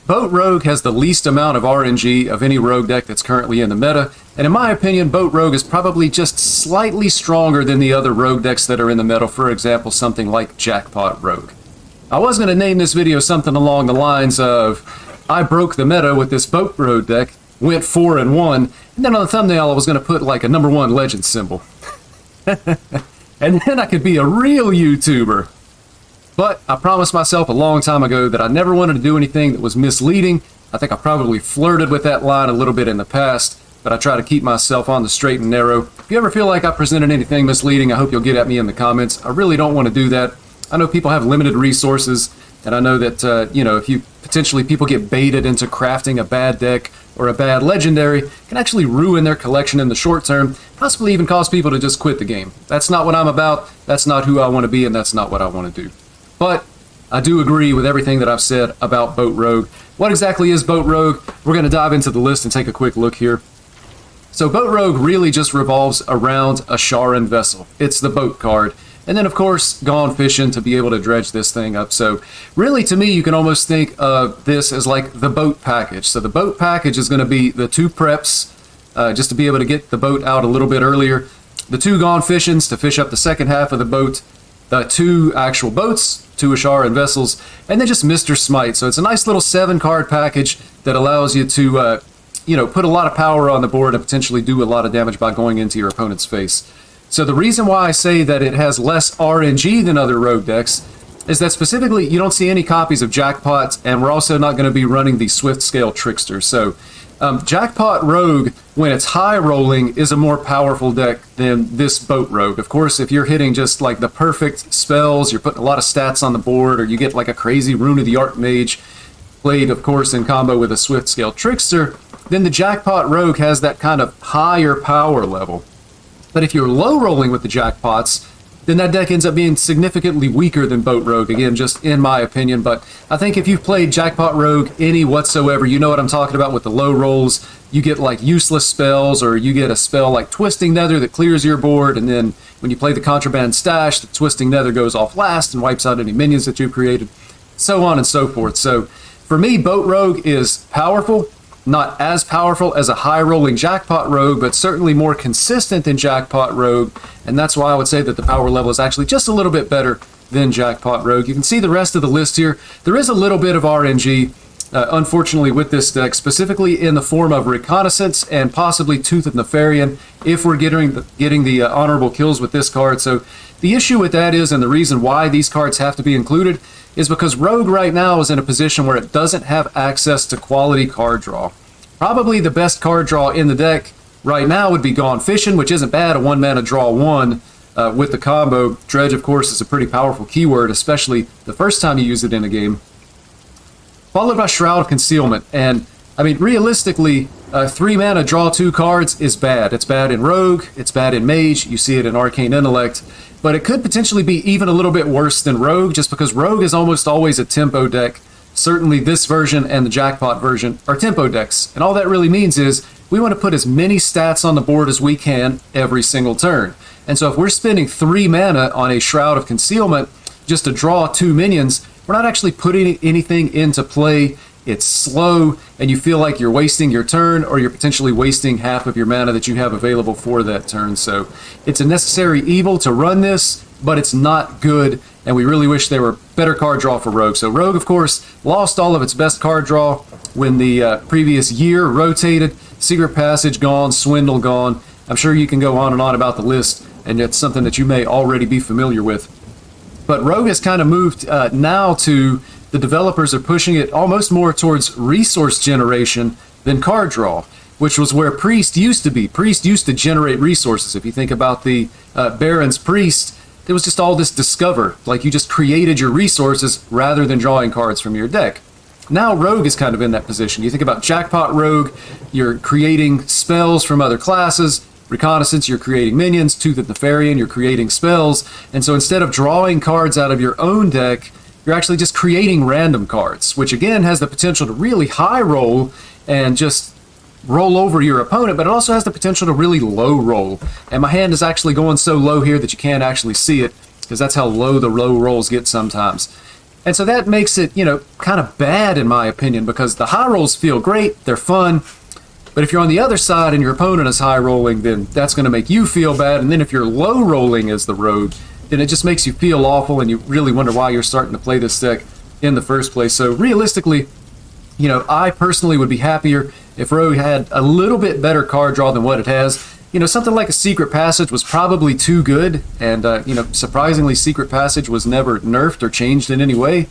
Boat Rogue has the least amount of RNG of any rogue deck that's currently in the meta, and in my opinion, Boat Rogue is probably just slightly stronger than the other rogue decks that are in the meta, for example, something like Jackpot Rogue. I was going to name this video something along the lines of, I broke the meta with this Boat Rogue deck, went 4-1, and then on the thumbnail I was going to put like a #1 legend symbol. And then I could be a real YouTuber. But I promised myself a long time ago that I never wanted to do anything that was misleading. I think I probably flirted with that line a little bit in the past, but I try to keep myself on the straight and narrow. If you ever feel like I presented anything misleading, I hope you'll get at me in the comments. I really don't want to do that. I know people have limited resources, and I know that, if you potentially people get baited into crafting a bad deck or a bad legendary, it can actually ruin their collection in the short term, possibly even cause people to just quit the game. That's not what I'm about, that's not who I want to be, and that's not what I want to do. But I do agree with everything that I've said about Boat Rogue. What exactly is Boat Rogue? We're going to dive into the list and take a quick look here. So Boat Rogue really just revolves around a Sharan vessel. It's the boat card. And then, of course, Gone Fishing to be able to dredge this thing up. So really, to me, you can almost think of this as like the boat package. So the boat package is going to be the 2 preps, just to be able to get the boat out a little bit earlier. The 2 Gone Fishings to fish up the second half of the boat. The 2 actual boats, 2 Sharan vessels, and then just Mr. Smite. So it's a nice little 7-card package that allows you to, put a lot of power on the board and potentially do a lot of damage by going into your opponent's face. So the reason why I say that it has less RNG than other rogue decks is that specifically you don't see any copies of Jackpot, and we're also not going to be running the Swift Scale Trickster. So Jackpot Rogue, when it's high rolling, is a more powerful deck than this Boat Rogue. Of course, if you're hitting just like the perfect spells, you're putting a lot of stats on the board, or you get like a crazy Rune of the Archmage played, of course, in combo with a Swift Scale Trickster, then the Jackpot Rogue has that kind of higher power level. But if you're low rolling with the Jackpots, then that deck ends up being significantly weaker than Boat Rogue, again, just in my opinion. But I think if you've played Jackpot Rogue any whatsoever, you know what I'm talking about with the low rolls. You get like useless spells, or you get a spell like Twisting Nether that clears your board, and then when you play the Contraband Stash, the Twisting Nether goes off last and wipes out any minions that you've created, so on and so forth. So for me, Boat Rogue is powerful. Not as powerful as a high-rolling Jackpot Rogue, but certainly more consistent than Jackpot Rogue, and that's why I would say that the power level is actually just a little bit better than Jackpot Rogue. You can see the rest of the list here. There is a little bit of RNG, unfortunately, with this deck, specifically in the form of Reconnaissance and possibly Tooth of Nefarian, if we're getting the honorable kills with this card. So the issue with that is, and the reason why these cards have to be included, is because Rogue right now is in a position where it doesn't have access to quality card draw. Probably the best card draw in the deck right now would be Gone Fishing, which isn't bad, a 1-mana draw 1 with the combo. Dredge, of course, is a pretty powerful keyword, especially the first time you use it in a game. Followed by Shroud of Concealment, and I mean, realistically, 3-mana draw 2 cards is bad. It's bad in Rogue, it's bad in Mage, you see it in Arcane Intellect, but it could potentially be even a little bit worse than Rogue, just because Rogue is almost always a tempo deck. Certainly this version and the Jackpot version are tempo decks, and all that really means is we want to put as many stats on the board as we can every single turn. And so if we're spending 3 mana on a Shroud of Concealment just to draw 2 minions, we're not actually putting anything into play. It's slow, and you feel like you're wasting your turn, or you're potentially wasting half of your mana that you have available for that turn. So it's a necessary evil to run this, but it's not good, and we really wish there were better card draw for Rogue. So Rogue, of course, lost all of its best card draw when the previous year rotated. Secret Passage gone, Swindle gone. I'm sure you can go on and on about the list, and it's something that you may already be familiar with. But Rogue has kind of moved now to the developers are pushing it almost more towards resource generation than card draw, which was where Priest used to be. Priest used to generate resources. If you think about the Baron's Priest, it was just all this discover, like you just created your resources rather than drawing cards from your deck. Now Rogue is kind of in that position. You think about Jackpot Rogue, you're creating spells from other classes. Reconnaissance, you're creating minions. Tooth of Nefarian, you're creating spells. And so instead of drawing cards out of your own deck, you're actually just creating random cards, which again has the potential to really high roll and just roll over your opponent, but it also has the potential to really low roll. And my hand is actually going so low here that you can't actually see it, because that's how low the low rolls get sometimes. And so that makes it, kind of bad in my opinion, because the high rolls feel great, they're fun, but if you're on the other side and your opponent is high rolling, then that's going to make you feel bad. And then if you're low rolling as the rogue, then it just makes you feel awful, and you really wonder why you're starting to play this deck in the first place. So realistically, I personally would be happier if Rogue had a little bit better card draw than what it has. Something like a Secret Passage was probably too good, and, surprisingly, Secret Passage was never nerfed or changed in any way.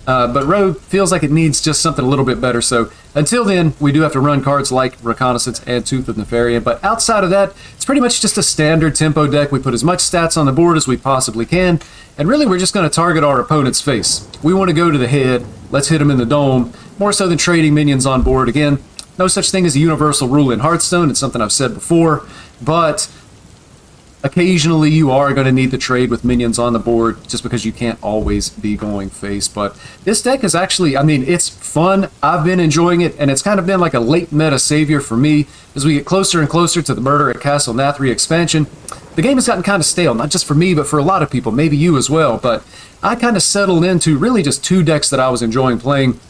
But Rogue feels like it needs just something a little bit better. So until then, we do have to run cards like Reconnaissance and Tooth of Nefarian. But outside of that, it's pretty much just a standard tempo deck. We put as much stats on the board as we possibly can. And really, we're just going to target our opponent's face. We want to go to the head. Let's hit him in the dome, more so than trading minions on board. Again, no such thing as a universal rule in Hearthstone. It's something I've said before. But occasionally you are going to need to trade with minions on the board just because you can't always be going face. But this deck is actually, it's fun. I've been enjoying it, and it's kind of been like a late meta savior for me as we get closer and closer to the Murder at Castle Nathria expansion. The game has gotten kind of stale, not just for me, but for a lot of people, maybe you as well. But I kind of settled into really just two decks that I was enjoying playing.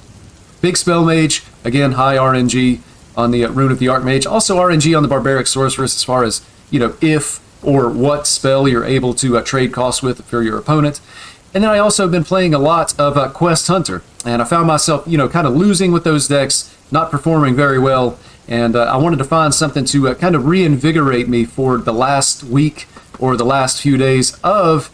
Big Spell Mage, again, high RNG on the Rune of the Archmage. Also RNG on the Barbaric Sorceress as far as, if or what spell you're able to trade costs with for your opponent. And then I also have been playing a lot of Quest Hunter, and I found myself, kind of losing with those decks, not performing very well, and I wanted to find something to kind of reinvigorate me for the last week or the last few days of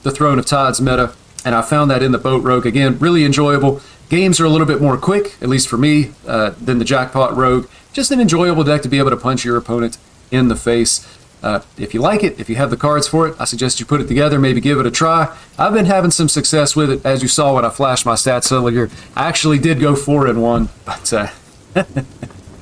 the Throne of Tides meta, and I found that in the Boat Rogue. Again, really enjoyable. Games are a little bit more quick, at least for me, than the Jackpot Rogue. Just an enjoyable deck to be able to punch your opponent in the face. If you like it, if you have the cards for it, I suggest you put it together, maybe give it a try. I've been having some success with it, as you saw when I flashed my stats earlier. I actually did go 4-1, but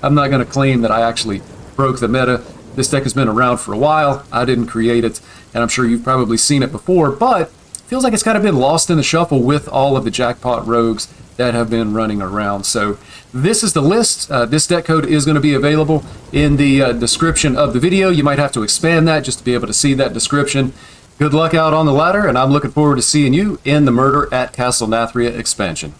I'm not going to claim that I actually broke the meta. This deck has been around for a while. I didn't create it, and I'm sure you've probably seen it before, but it feels like it's kind of been lost in the shuffle with all of the Jackpot Rogues that have been running around. So this is the list. This deck code is going to be available in the description of the video. You might have to expand that just to be able to see that description. Good luck out on the ladder, and I'm looking forward to seeing you in the Murder at Castle Nathria expansion.